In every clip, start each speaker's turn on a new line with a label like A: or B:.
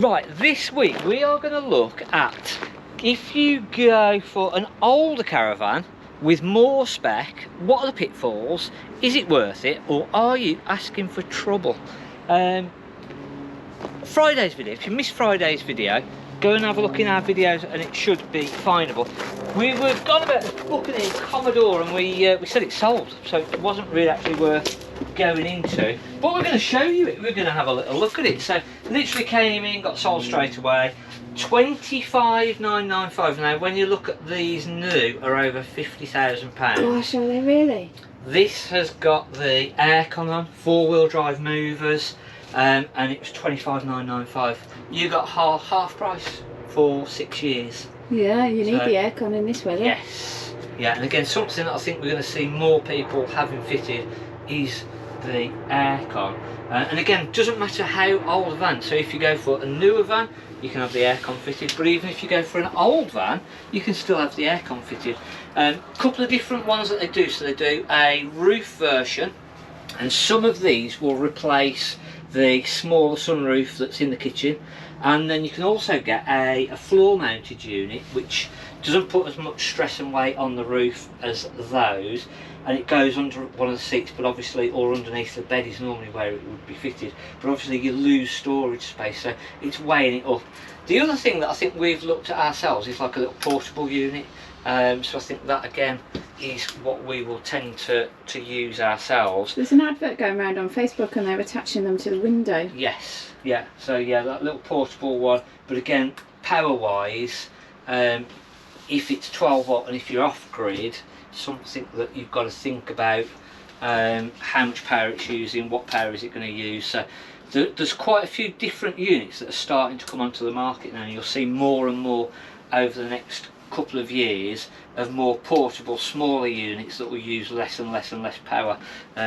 A: Right, this week we are going to look at if you go for an older caravan with more spec, what are the pitfalls? Is it worth it, or are you asking for trouble? Friday's video, if you missed Friday's video, go and have a look in our videos and it should be findable. We were gone about looking at Commodore and we said it's sold, so it wasn't really actually worth going into, but we're going to show you it. We're going to have a little look at it. So literally came in, got sold straight away. 25,995. Now when you look at these new, are over £50,000.
B: Gosh, are they really?
A: This has got the aircon on, 4-wheel drive movers, and it was 25,995. You got half price for 6 years.
B: Yeah, you need the aircon in this weather.
A: Yes. Yeah, and again, something that I think we're going to see more people having fitted is the aircon. And again, doesn't matter how old a van. So if you go for a newer van, you can have the aircon fitted, but even if you go for an old van, you can still have the aircon fitted. A couple of different ones that they do. So they do a roof version, and some of these will replace the smaller sunroof that's in the kitchen, and then you can also get a floor mounted unit which doesn't put as much stress and weight on the roof as those, and it goes under one of the seats, but obviously, or underneath the bed is normally where it would be fitted, but obviously you lose storage space, so it's weighing it up. The other thing that I think we've looked at ourselves is like a little portable unit. So I think that again is what we will tend to use ourselves.
B: There's an advert going around on Facebook and they're attaching them to the window.
A: Yes, yeah, so yeah, that little portable one, but again, power wise, if it's 12 volt and if you're off grid, something that you've got to think about, how much power it's using, what power is it going to use. So there's quite a few different units that are starting to come onto the market now, and you'll see more and more over the next couple of years of more portable, smaller units that will use less and less and less power,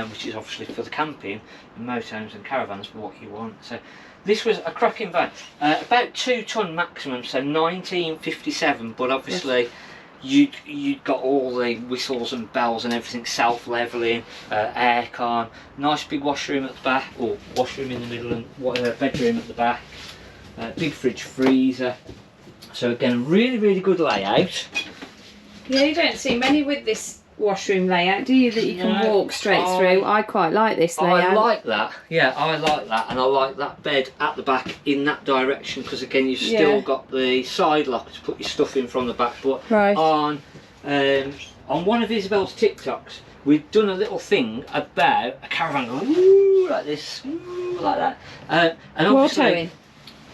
A: which is obviously for the camping and motorhomes and caravans for what you want. So this was a cracking van, about 2 ton maximum, so 1957, but obviously you'd got all the whistles and bells and everything, self-leveling, aircon, nice big washroom at the back, or washroom in the middle, and bedroom at the back, big fridge freezer. So again, really good layout.
B: Yeah, you don't see many with this washroom layout, do you, that you can walk straight through? I quite like this layout.
A: I like that, yeah, I like that, and I like that bed at the back in that direction, because again you've still got the side lock to put your stuff in from the back. But on one of Isabel's TikToks, we've done a little thing about a caravan going ooh, like this, ooh, like that, and obviously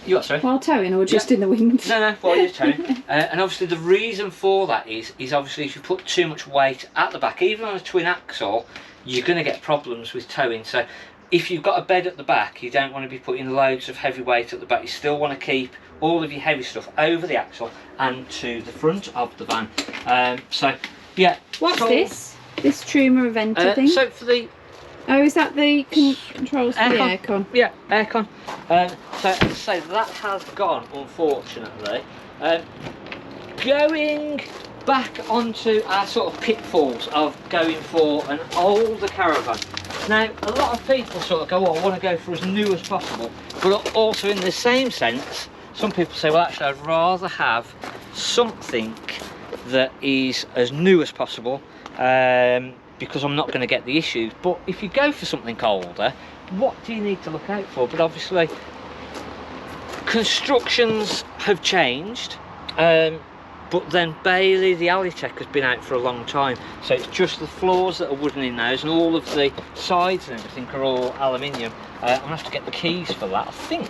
A: you what, sorry?
B: While towing, or just in the wings?
A: No, while you're towing. And obviously the reason for that is obviously if you put too much weight at the back, even on a twin axle, you're going to get problems with towing. So if you've got a bed at the back, you don't want to be putting loads of heavy weight at the back. You still want to keep all of your heavy stuff over the axle and to the front of the van. So yeah.
B: What's this? This Truma Eventer thing?
A: So for the...
B: Oh, is that the controls for the aircon?
A: Yeah, aircon. So that has gone, unfortunately. Going back onto our sort of pitfalls of going for an older caravan. Now, a lot of people sort of go, oh, I want to go for as new as possible, but also in the same sense, some people say, well, actually, I'd rather have something that is as new as possible, because I'm not going to get the issues. But if you go for something older, what do you need to look out for? But obviously constructions have changed, but then Bailey, the Alitech, has been out for a long time, so it's just the floors that are wooden in those, and all of the sides and everything are all aluminium. I'm gonna have to get the keys for that. I think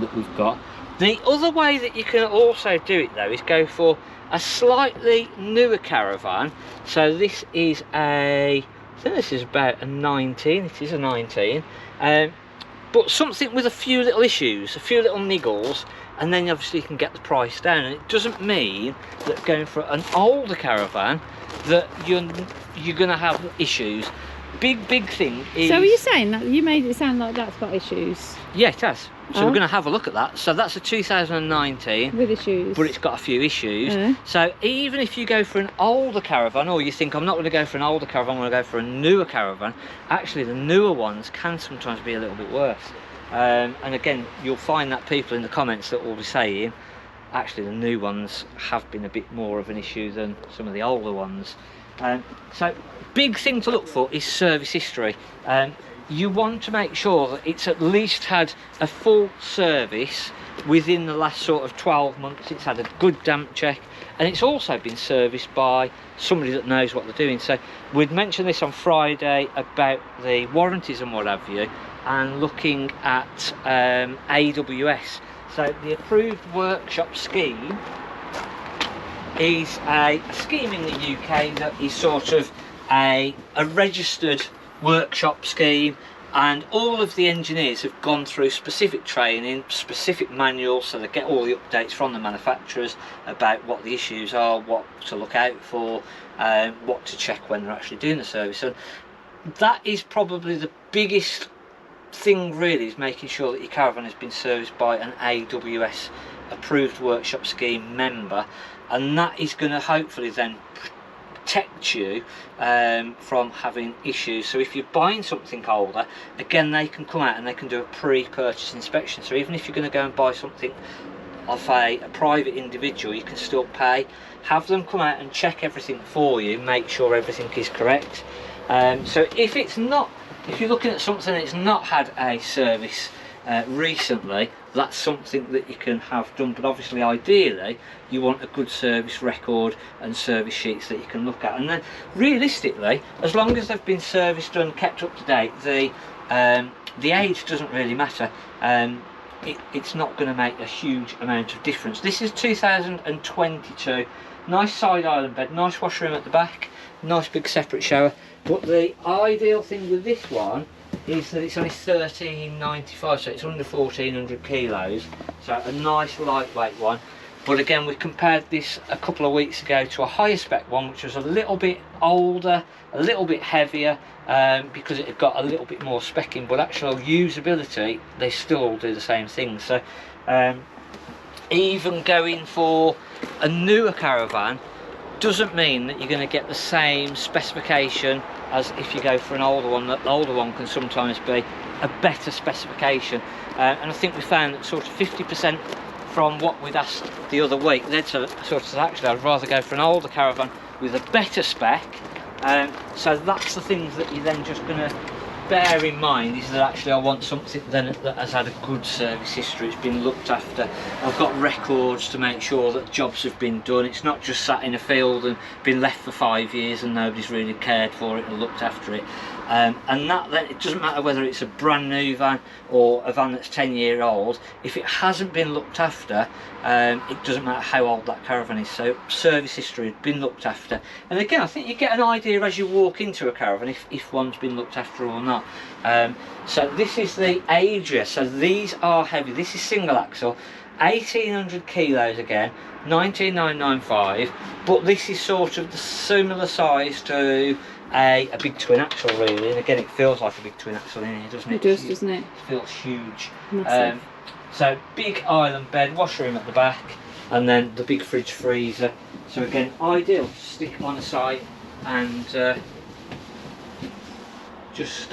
A: that we've got. The other way that you can also do it though is go for a slightly newer caravan. So this is I think this is about a 19, it is a 19, but something with a few little issues, a few little niggles, and then obviously you can get the price down. And it doesn't mean that going for an older caravan that you're going to have issues. Big thing is...
B: So are you saying that you made it sound like that's got issues?
A: Yeah, it has. So we're going to have a look at that. So that's a 2019
B: with issues,
A: but it's got a few issues. So even if you go for an older caravan, or you think I'm not going to go for an older caravan, I'm going to go for a newer caravan, actually the newer ones can sometimes be a little bit worse. And again, you'll find that people in the comments that will be saying actually the new ones have been a bit more of an issue than some of the older ones. So big thing to look for is service history. You want to make sure that it's at least had a full service within the last sort of 12 months. It's had a good damp check, and it's also been serviced by somebody that knows what they're doing. So we'd mentioned this on Friday about the warranties and what have you, and looking at AWS. So the approved workshop scheme is a scheme in the UK that is sort of a registered workshop scheme, and all of the engineers have gone through specific training, specific manuals, so they get all the updates from the manufacturers about what the issues are, what to look out for, what to check when they're actually doing the service. And that is probably the biggest thing really, is making sure that your caravan has been serviced by an AWS approved workshop scheme member, and that is going to hopefully then protect you from having issues. So if you're buying something older, again, they can come out and they can do a pre-purchase inspection. So even if you're going to go and buy something off a private individual, you can still pay, have them come out and check everything for you, make sure everything is correct. So if you're looking at something that's not had a service recently, that's something that you can have done. But obviously, ideally, you want a good service record and service sheets that you can look at. And then realistically, as long as they've been serviced and kept up to date, the age doesn't really matter. It's not going to make a huge amount of difference. This is 2022. Nice side island bed, nice washroom at the back, nice big separate shower. But the ideal thing with this one is that it's only 1395, so it's under 1400 kilos, so a nice lightweight one. But again, we compared this a couple of weeks ago to a higher spec one, which was a little bit older, a little bit heavier, because it had got a little bit more spec in, but actual usability, they still all do the same thing. So even going for a newer caravan doesn't mean that you're going to get the same specification as if you go for an older one. That the older one can sometimes be a better specification, and I think we found that sort of 50% from what we'd asked the other week, they'd sort of said, actually I'd rather go for an older caravan with a better spec. So that's the things that you're then just going to bear in mind, is that actually I want something then that has had a good service history, it's been looked after, I've got records to make sure that jobs have been done, it's not just sat in a field and been left for 5 years and nobody's really cared for it and looked after it. And that then, it doesn't matter whether it's a brand new van or a van that's 10-year old, if it hasn't been looked after, it doesn't matter how old that caravan is. So service history has been looked after, and again I think you get an idea as you walk into a caravan if one's been looked after or not. So this is the Adria, so these are heavy, this is single axle, 1800 kilos again, 19995, but this is sort of the similar size to a big twin axle really, and again it feels like a big twin axle in here, doesn't it?
B: It does, doesn't it?
A: It feels huge.
B: Massive.
A: So big island bed, washroom at the back, and then the big fridge freezer. So again, ideal to stick on a site and just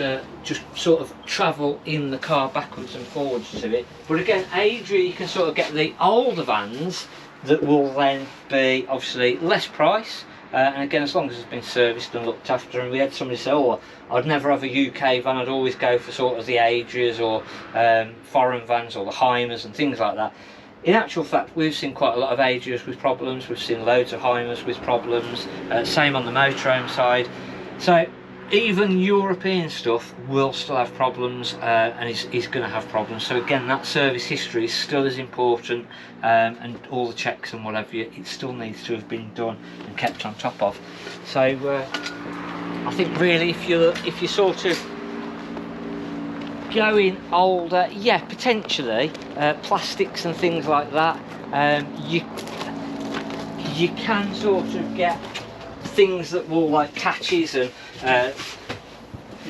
A: sort of travel in the car backwards and forwards to it. But again, Adria, you can sort of get the older vans that will then be obviously less price, and again, as long as it's been serviced and looked after. And we had somebody say, oh, I'd never have a UK van, I'd always go for sort of the Adrias or foreign vans or the Heimers and things like that. In actual fact, we've seen quite a lot of Adrias with problems, we've seen loads of Heimers with problems, same on the motorhome side. So even European stuff will still have problems, and is going to have problems. So again, that service history is still as important, and all the checks and whatever, it still needs to have been done and kept on top of. So I think really, if you're sort of going older, yeah, potentially plastics and things like that, you can sort of get things that will, like catches and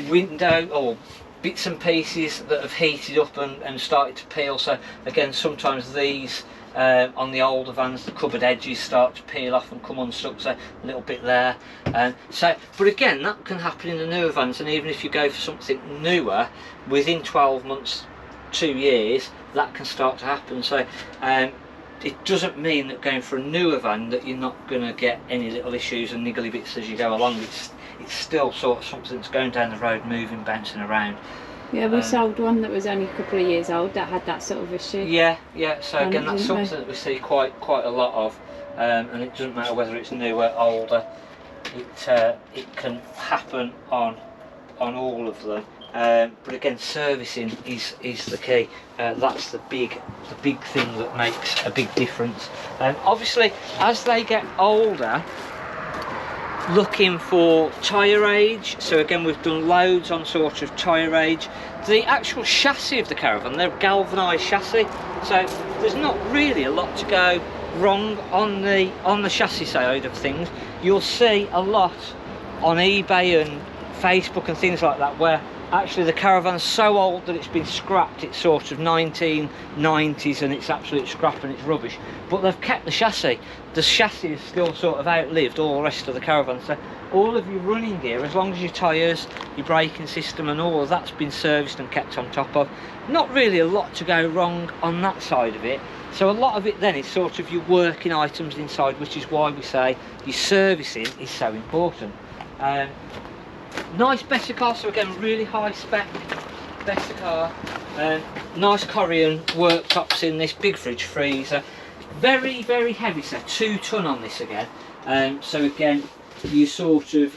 A: window or bits and pieces that have heated up and started to peel. So again, sometimes these on the older vans, the cupboard edges start to peel off and come unstuck, so a little bit there. But again, that can happen in the newer vans, and even if you go for something newer, within 12 months 2 years, that can start to happen. So it doesn't mean that going for a newer van that you're not going to get any little issues and niggly bits as you go along. It's still sort of something that's going down the road, moving, bouncing around.
B: Yeah, we sold one that was only a couple of years old that had that sort of issue.
A: Yeah. So again, that's something that we see quite a lot of, and it doesn't matter whether it's newer, older. It can happen on all of them. But again, servicing is the key. That's the big thing that makes a big difference. Obviously, as they get older, looking for tyre age. So again, we've done loads on sort of tyre age. The actual chassis of the Caravan, they're galvanised chassis, so there's not really a lot to go wrong on the chassis side of things. You'll see a lot on eBay and Facebook and things like that where actually the Caravan's so old that it's been scrapped. It's sort of 1990s and it's absolute scrap and it's rubbish, but they've kept the chassis. The chassis is still sort of outlived all the rest of the Caravan. So all of your running gear, as long as your tyres, your braking system and all of that's been serviced and kept on top of, not really a lot to go wrong on that side of it. So a lot of it then is sort of your working items inside, which is why we say your servicing is so important. Nice better car, so again, really high spec better car. Nice Corian worktops in this, big fridge freezer. Very heavy, so 2 ton on this again. So again, you sort of,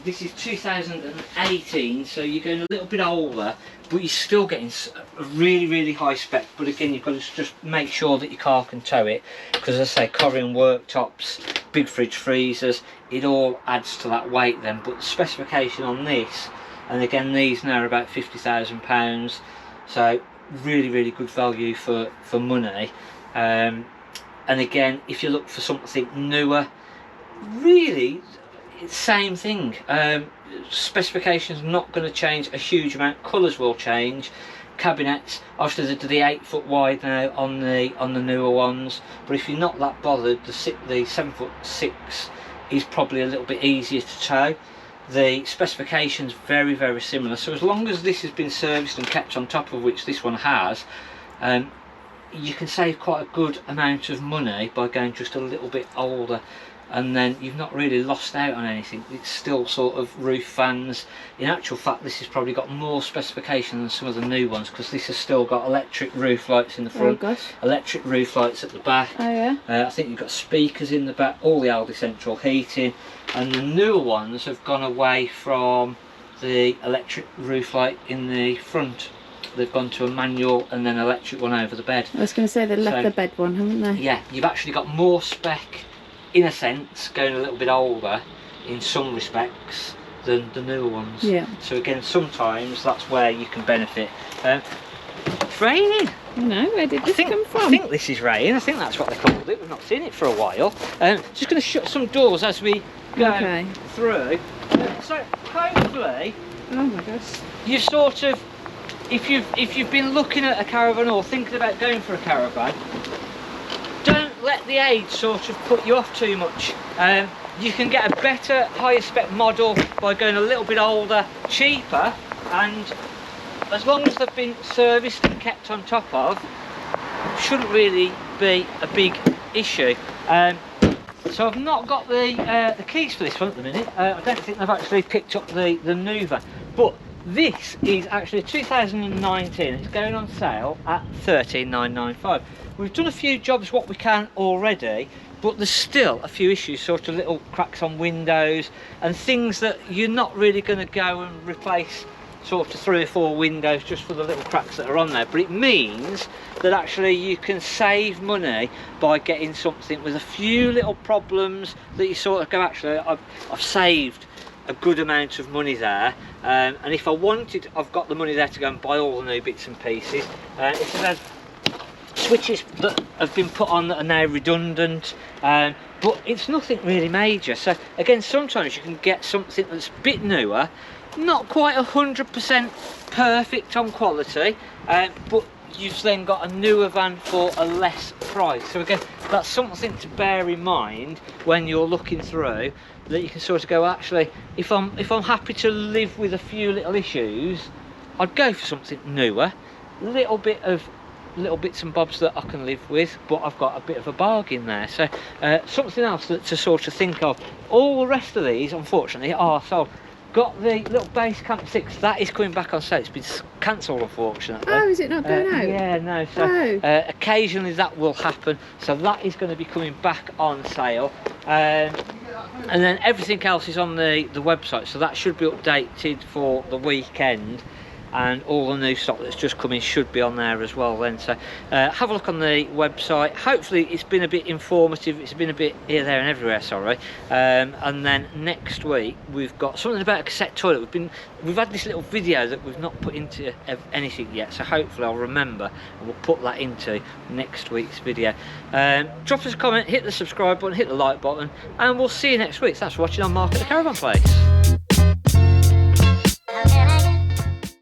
A: this is 2018, so you're going a little bit older, but you're still getting a really high spec. But again, you've got to just make sure that your car can tow it, because as I say, Corian worktops, big fridge freezers, it all adds to that weight then. But the specification on this, and again these now are about £50,000, so really good value for money. And again, if you look for something newer, really it's same thing. Specifications not going to change a huge amount. Colours will change. Cabinets, obviously they're the 8 foot wide now on the newer ones, but if you're not that bothered, the 7'6" is probably a little bit easier to tow. The specifications very similar, so as long as this has been serviced and kept on top of, which this one has, you can save quite a good amount of money by going just a little bit older, and then you've not really lost out on anything. It's still sort of roof fans. In actual fact, this has probably got more specification than some of the new ones, because this has still got electric roof lights in the front, electric roof lights at the back.
B: Oh yeah.
A: I think you've got speakers in the back, all the Aldi central heating, and the newer ones have gone away from the electric roof light in the front. They've gone to a manual and then electric one over the bed.
B: I was going to say they left the bed one, haven't they?
A: Yeah, you've actually got more spec, in a sense, going a little bit older in some respects than the newer ones.
B: Yeah.
A: So again, sometimes that's where you can benefit. It's raining.
B: No, where did this come from?
A: I think this is rain. I think that's what they called it. We've not seen it for a while. Just going to shut some doors as we go through. So hopefully,
B: oh my gosh,
A: you've sort of, if you've been looking at a Caravan or thinking about going for a Caravan, don't let the age sort of put you off too much. You can get a better, higher spec model by going a little bit older, cheaper, and as long as they've been serviced and kept on top of, shouldn't really be a big issue. So I've not got the keys for this one at the minute. I don't think they've actually picked up the new van, but this is actually 2019. It's going on sale at $13,995. We've done a few jobs what we can already, but there's still a few issues, sort of little cracks on windows and things that you're not really going to go and replace sort of 3 or 4 windows just for the little cracks that are on there. But it means that actually you can save money by getting something with a few little problems that you sort of go, actually I've saved a good amount of money there, and if I wanted, I've got the money there to go and buy all the new bits and pieces. It has switches that have been put on that are now redundant, but it's nothing really major. So again, sometimes you can get something that's a bit newer, not quite 100% perfect on quality, but you've then got a newer van for a less price. So again, that's something to bear in mind when you're looking through, that you can sort of go, actually, if I'm happy to live with a few little issues, I'd go for something newer, little bits and bobs that I can live with, but I've got a bit of a bargain there. So something else to sort of think of. All the rest of these, unfortunately, are sold. Got the little base camp 6, that is coming back on sale. It's been cancelled, unfortunately.
B: Oh, is it not going out?
A: Yeah, no. So occasionally that will happen. So that is going to be coming back on sale. And then everything else is on the website, so that should be updated for the weekend. And all the new stock that's just come in should be on there as well then. So have a look on the website. Hopefully it's been a bit informative, it's been a bit here, there and everywhere, sorry. And then next week we've got something about a cassette toilet. We've had this little video that we've not put into anything yet, so hopefully I'll remember and we'll put that into next week's video. Drop us a comment, hit the subscribe button, hit the like button, and we'll see you next week. Thanks for watching on Mark at the Caravan Place.